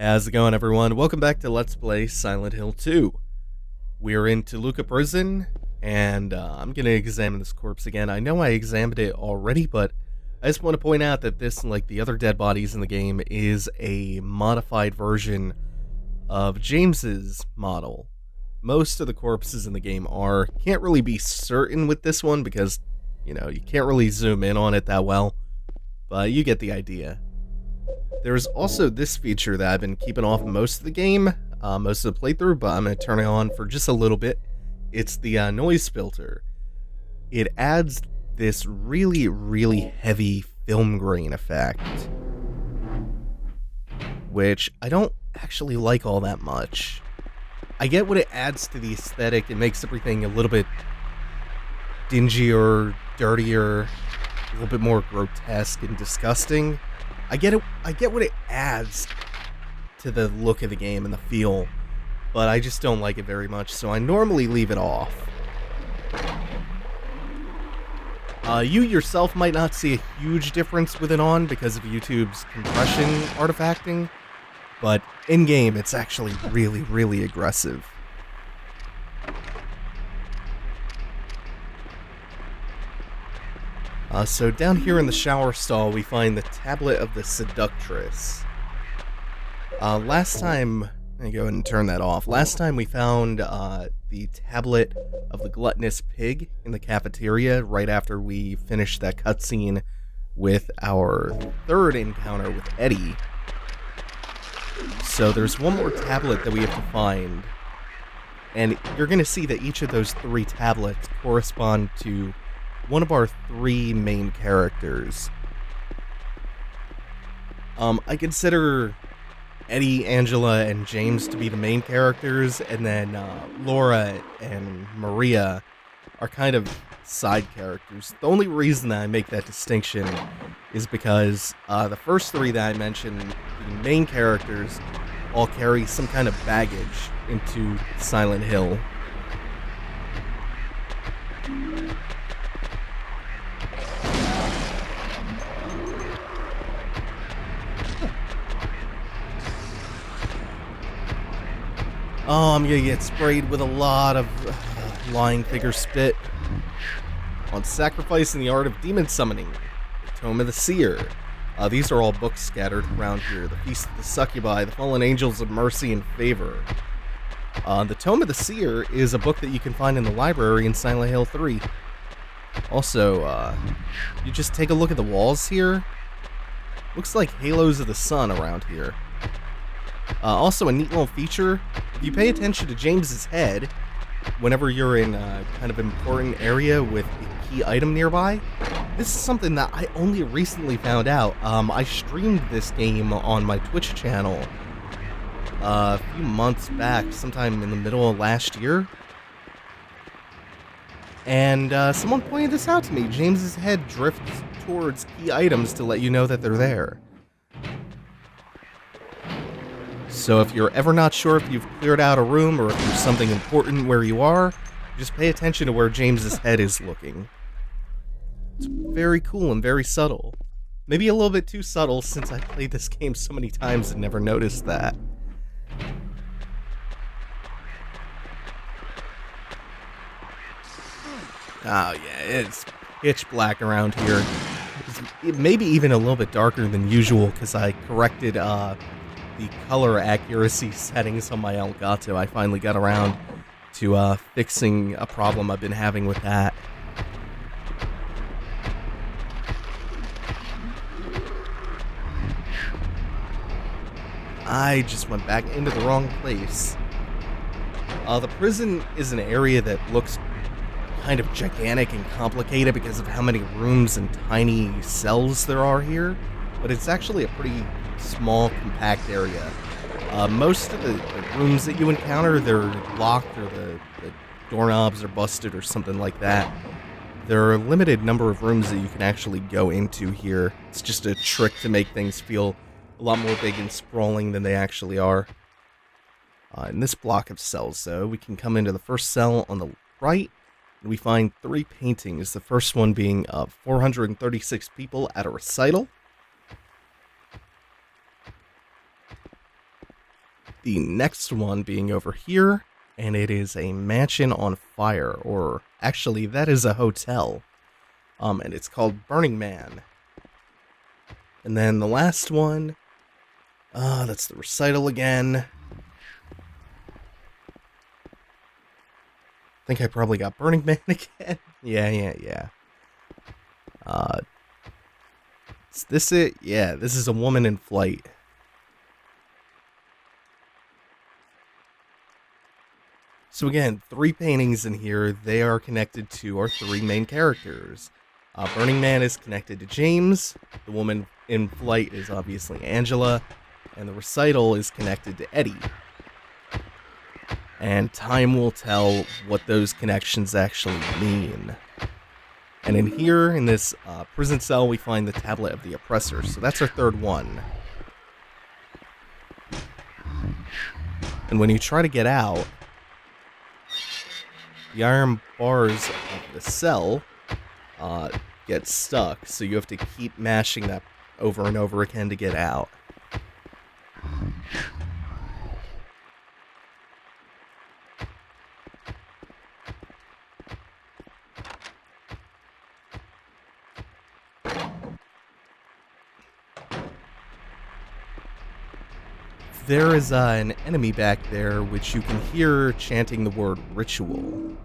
How's it going, everyone? Welcome back to Let's Play Silent Hill 2. We're in Toluca Prison, and I'm going to examine this corpse again. I know I examined it already, but I just want to point out that this, like the other dead bodies in the game, is a modified version of James's model. Most of the corpses in the game are. Can't really be certain with this one because, you can't really zoom in on it that well, but you get the idea. There's also this feature that I've been keeping off most of the game, most of the playthrough, but I'm going to turn it on for just a little bit. It's the noise filter. It adds this really, really heavy film grain effect, which I don't actually like all that much. I get what it adds to the aesthetic. It makes everything a little bit dingier, dirtier, a little bit more grotesque and disgusting. I get it. I get what it adds to the look of the game and the feel, but I just don't like it very much, so I normally leave it off. You yourself might not see a huge difference with it on because of YouTube's compression artifacting, but in-game it's actually really, really aggressive. So down here in the shower stall, we find the Tablet of the Seductress. Last time, let me go ahead and turn that off. Last time we found the Tablet of the Gluttonous Pig in the cafeteria right after we finished that cutscene with our third encounter with Eddie. So there's one more tablet that we have to find, and you're going to see that each of those three tablets correspond to one of our three main characters. I consider Eddie, Angela, and James to be the main characters, and then Laura and Maria are kind of side characters. The only reason that I make that distinction is because the first three that I mentioned, the main characters, all carry some kind of baggage into Silent Hill. Oh, I'm gonna get sprayed with a lot of lying figure spit. On Sacrifice and the Art of Demon Summoning, the Tome of the Seer. These are all books scattered around here. The Feast of the Succubi, the Fallen Angels of Mercy and Favor. The Tome of the Seer is a book that you can find in the library in Silent Hill 3. Also, you just take a look at the walls here. Looks like halos of the sun around here. Also, a neat little feature, if you pay attention to James's head, whenever you're in a kind of important area with a key item nearby, this is something that I only recently found out. I streamed this game on my Twitch channel a few months back, sometime in the middle of last year. And someone pointed this out to me. James's head drifts towards key items to let you know that they're there. So if you're ever not sure if you've cleared out a room or if there's something important where you are, just pay attention to where James's head is looking. It's very cool and very subtle. Maybe a little bit too subtle since I played this game so many times and never noticed that. Oh yeah, it's pitch black around here. It may be even a little bit darker than usual because I corrected the color accuracy settings on my Elgato. I finally got around to fixing a problem I've been having with that. I just went back into the wrong place. The prison is an area that looks kind of gigantic and complicated because of how many rooms and tiny cells there are here, but it's actually a pretty small, compact area. Most of the rooms that you encounter, they're locked or the doorknobs are busted or something like that. There are a limited number of rooms that you can actually go into here. It's just a trick to make things feel a lot more big and sprawling than they actually are. In this block of cells, though, we can come into the first cell on the right, and we find three paintings. The first one being 436 people at a recital. The next one being over here, and it is a mansion on fire, or actually that is a hotel. And it's called Burning Man. And then the last one, that's the recital again. I think I probably got Burning Man again. Yeah. Is this it? Yeah, this is a woman in flight. So again, 3 paintings in here. They are connected to our 3 main characters. Burning Man is connected to James. The woman in flight is obviously Angela. And the recital is connected to Eddie. And time will tell what those connections actually mean. And in here, in this prison cell, we find the tablet of the oppressor. So that's our 3rd one. And when you try to get out, the iron bars of the cell get stuck. So you have to keep mashing that over and over again to get out. There is an enemy back there which you can hear chanting the word ritual.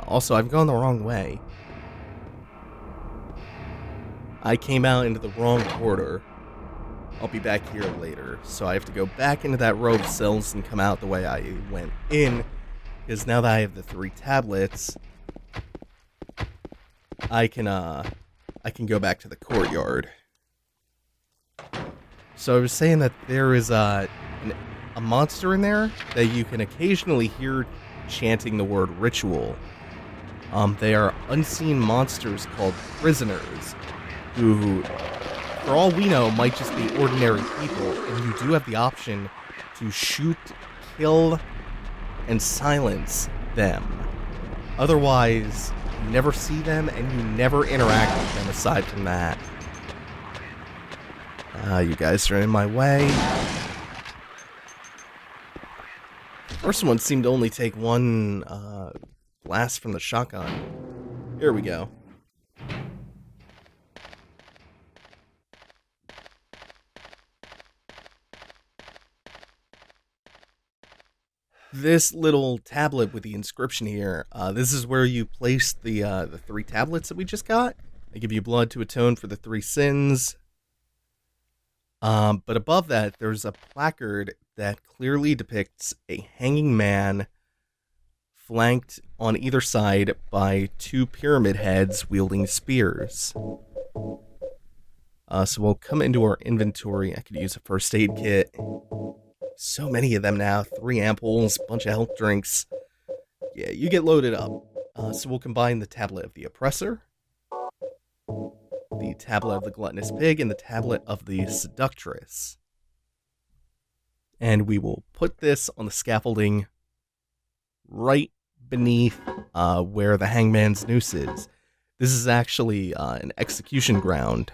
Also, I've gone the wrong way. I came out into the wrong corridor. I'll be back here later, so I have to go back into that row of cells and come out the way I went in, because now that I have the 3 tablets, I can go back to the courtyard. So I was saying that there is a monster in there that you can occasionally hear chanting the word ritual. They are unseen monsters called prisoners, who, for all we know, might just be ordinary people, and you do have the option to shoot, kill, and silence them. Otherwise, you never see them, and you never interact with them aside from that. You guys are in my way. First one seemed to only take 1 blast from the shotgun. Here we go. This little tablet with the inscription here, this is where you place the 3 tablets that we just got. They give you blood to atone for the 3 sins. But above that, there's a placard that clearly depicts a hanging man flanked on either side by 2 pyramid heads wielding spears. So we'll come into our inventory. I could use a first aid kit. So many of them now. 3 ampoules, bunch of health drinks. Yeah, you get loaded up. So we'll combine the tablet of the oppressor, the tablet of the gluttonous pig, and the tablet of the seductress. And we will put this on the scaffolding right beneath where the hangman's noose is. This is actually an execution ground.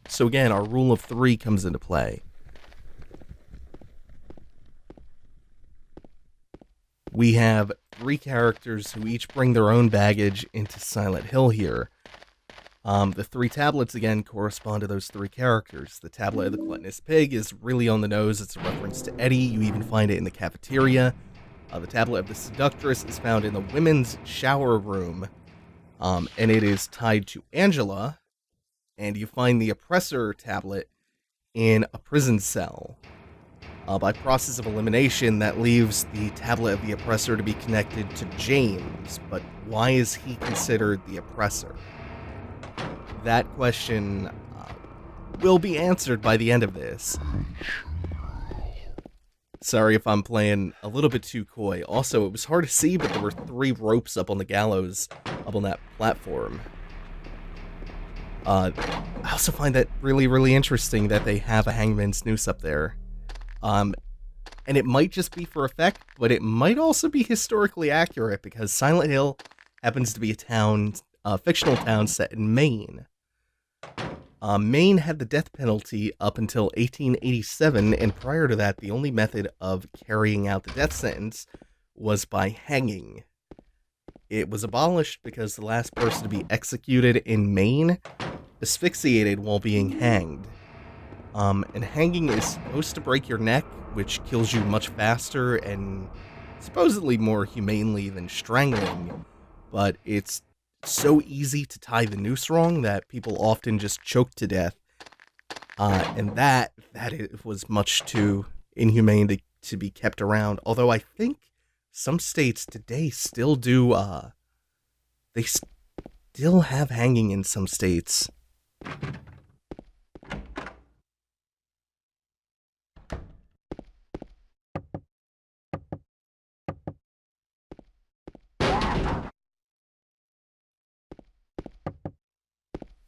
So again, our rule of 3 comes into play. We have 3 characters who each bring their own baggage into Silent Hill here. The 3 tablets, again, correspond to those 3 characters. The tablet of the gluttonous pig is really on the nose. It's a reference to Eddie. You even find it in the cafeteria. The tablet of the seductress is found in the women's shower room. And it is tied to Angela. And you find the oppressor tablet in a prison cell. By process of elimination, that leaves the tablet of the oppressor to be connected to James. But why is he considered the oppressor? That question will be answered by the end of this. Sorry if I'm playing a little bit too coy. Also, it was hard to see, but there were 3 ropes up on the gallows, up on that platform. I also find that really, really interesting that they have a hangman's noose up there. And it might just be for effect, but it might also be historically accurate, because Silent Hill happens to be a fictional town set in Maine. Maine had the death penalty up until 1887, and prior to that, the only method of carrying out the death sentence was by hanging. It was abolished because the last person to be executed in Maine asphyxiated while being hanged. And hanging is supposed to break your neck, which kills you much faster and supposedly more humanely than strangling, but it's so easy to tie the noose wrong that people often just choke to death. And that it was much too inhumane to be kept around. Although I think some states today still do, they still have hanging in some states.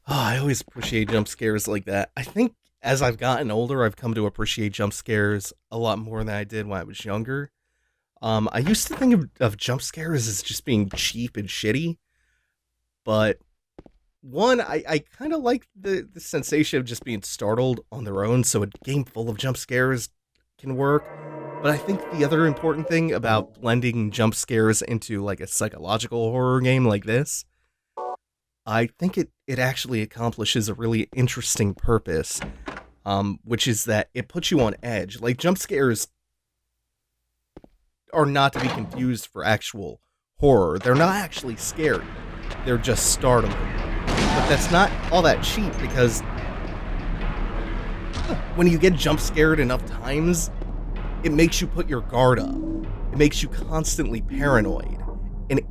Oh, I always appreciate jump scares like that. I think as I've gotten older, I've come to appreciate jump scares a lot more than I did when I was younger. I used to think of jump scares as just being cheap and shitty, but one, I kind of like the sensation of just being startled on their own, so a game full of jump scares can work. But I think the other important thing about blending jump scares into like a psychological horror game like this, I think it actually accomplishes a really interesting purpose, which is that it puts you on edge. Like, jump scares are not to be confused for actual horror. They're not actually scary. They're just startling. But that's not all that cheap, because when you get jump scared enough times, it makes you put your guard up. It makes you constantly paranoid. And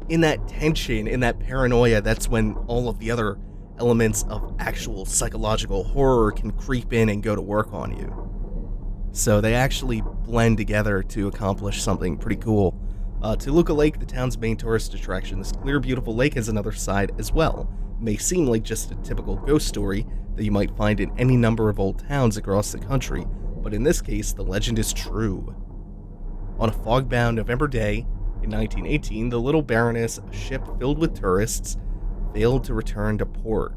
in that tension, in that paranoia, that's when all of the other elements of actual psychological horror can creep in and go to work on you. So they actually blend together to accomplish something pretty cool. Toluca Lake, the town's main tourist attraction, this clear, beautiful lake has another side as well. It may seem like just a typical ghost story that you might find in any number of old towns across the country, but in this case, the legend is true. On a fog-bound November day in 1918, the Little Baroness, a ship filled with tourists, failed to return to port.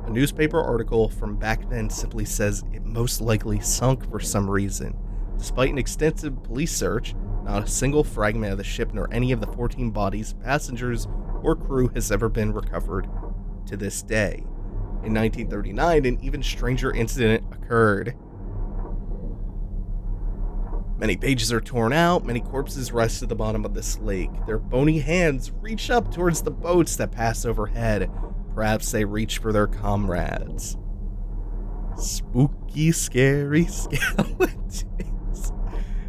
A newspaper article from back then simply says it most likely sunk for some reason. Despite an extensive police search, not a single fragment of the ship nor any of the 14 bodies, passengers, or crew has ever been recovered to this day. In 1939, an even stranger incident occurred. Many pages are torn out, many corpses rest at the bottom of this lake. Their bony hands reach up towards the boats that pass overhead. Perhaps they reach for their comrades. Spooky, scary skeletons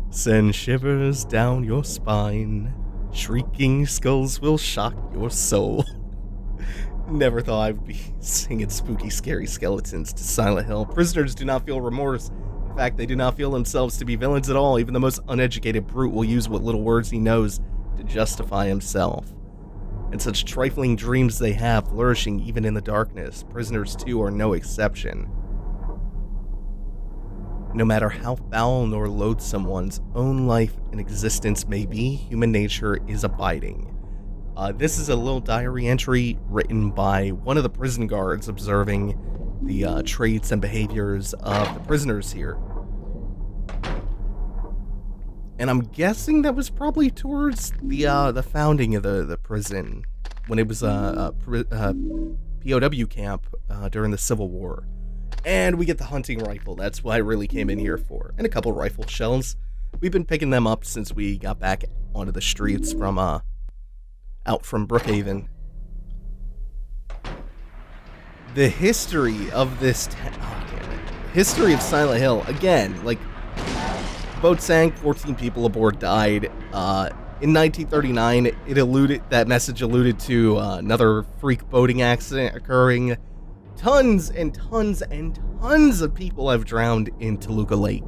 send shivers down your spine. Shrieking skulls will shock your soul. Never thought I would be singing spooky, scary skeletons to Silent Hill. Prisoners do not feel remorse. In fact, they do not feel themselves to be villains at all. Even the most uneducated brute will use what little words he knows to justify himself. And such trifling dreams they have, flourishing even in the darkness. Prisoners, too, are no exception. No matter how foul nor loathsome one's own life and existence may be, human nature is abiding. This is a little diary entry written by one of the prison guards observing the traits and behaviors of the prisoners here. And I'm guessing that was probably towards the founding of the prison, when it was a POW camp during the Civil War. And we get the hunting rifle. That's what I really came in here for. And a couple rifle shells. We've been picking them up since we got back onto the streets from out from Brookhaven. The history of this history of Silent Hill, again, like, boat sank, 14 people aboard died. In 1939, that message alluded to another freak boating accident occurring. Tons and tons and tons of people have drowned in Toluca Lake.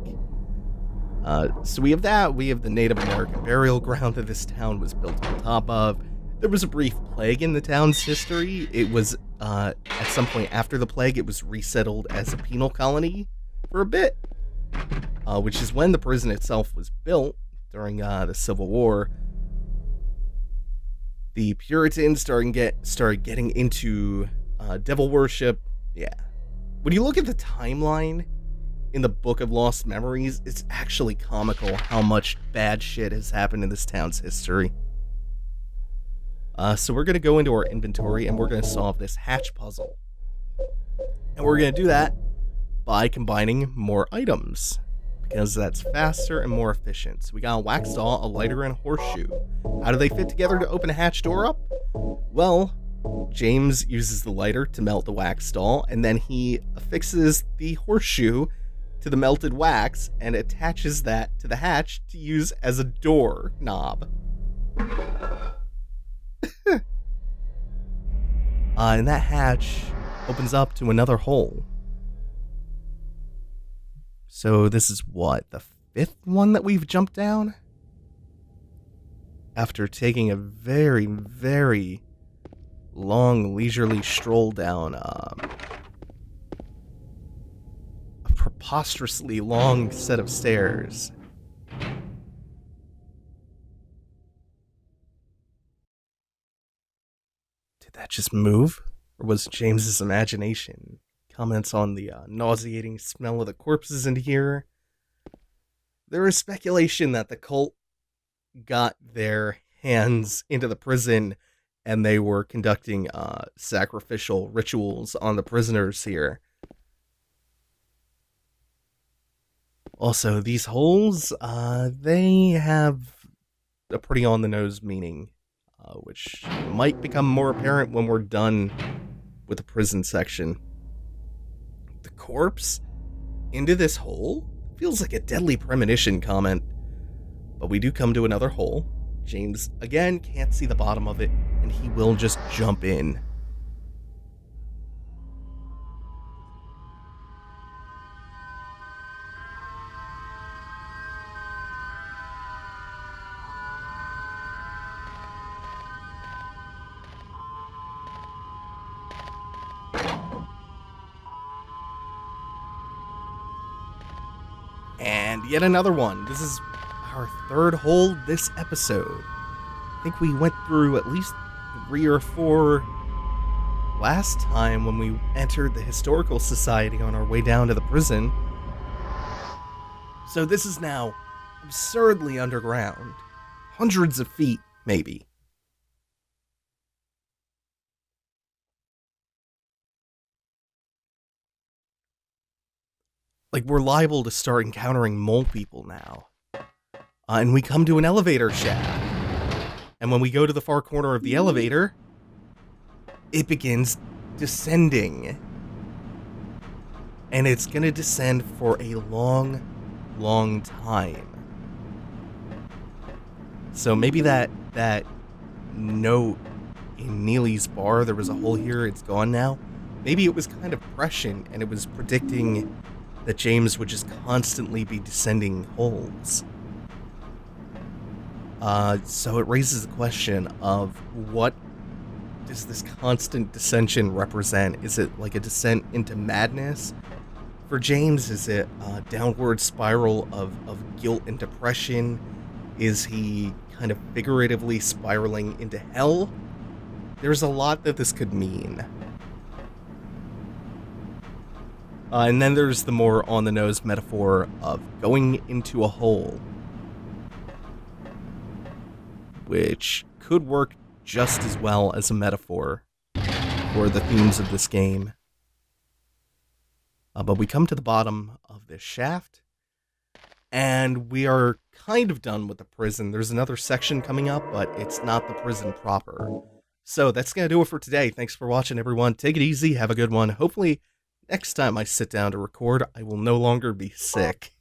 So we have that. We have the Native American burial ground that this town was built on top of. There was a brief plague in the town's history. It was, at some point after the plague, it was resettled as a penal colony for a bit, which is when the prison itself was built during the Civil War. The Puritans started getting into devil worship. Yeah, When you look at the timeline in the Book of Lost Memories, it's actually comical how much bad shit has happened in this town's history. So we're going to go into our inventory and we're going to solve this hatch puzzle. And we're going to do that by combining more items, because that's faster and more efficient. So we got a wax doll, a lighter, and a horseshoe. How do they fit together to open a hatch door up? Well, James uses the lighter to melt the wax doll, and then he affixes the horseshoe to the melted wax and attaches that to the hatch to use as a door knob. And that hatch opens up to another hole. So this is what, the 5th one that we've jumped down? After taking a very, very long, leisurely stroll down a preposterously long set of stairs. Did that just move? Or was James's imagination? Comments on the nauseating smell of the corpses in here. There is speculation that the cult got their hands into the prison and they were conducting sacrificial rituals on the prisoners here. Also, these holes, they have a pretty on-the-nose meaning, which might become more apparent when we're done with the prison section. The corpse into this hole feels like a deadly premonition comment. But we do come to another hole. James, again, can't see the bottom of it, and he will just jump in. And yet another one. This is our 3rd hole this episode. I think we went through at least 3 or 4 last time when we entered the Historical Society on our way down to the prison. So this is now absurdly underground. Hundreds of feet, maybe. Like, we're liable to start encountering mole people now. And we come to an elevator shaft. And when we go to the far corner of the elevator, it begins descending. And it's gonna descend for a long, long time. So maybe that note in Neely's bar, there was a hole here, it's gone now. Maybe it was kind of prescient and it was predicting that James would just constantly be descending holes. So it raises the question of what does this constant descension represent? Is it like a descent into madness? For James, is it a downward spiral of guilt and depression? Is he kind of figuratively spiraling into hell? There's a lot that this could mean. And then there's the more on-the-nose metaphor of going into a hole, which could work just as well as a metaphor for the themes of this game. But we come to the bottom of this shaft, and we are kind of done with the prison. There's another section coming up, but it's not the prison proper. So that's going to do it for today. Thanks for watching, everyone. Take it easy. Have a good one. Hopefully, next time I sit down to record, I will no longer be sick.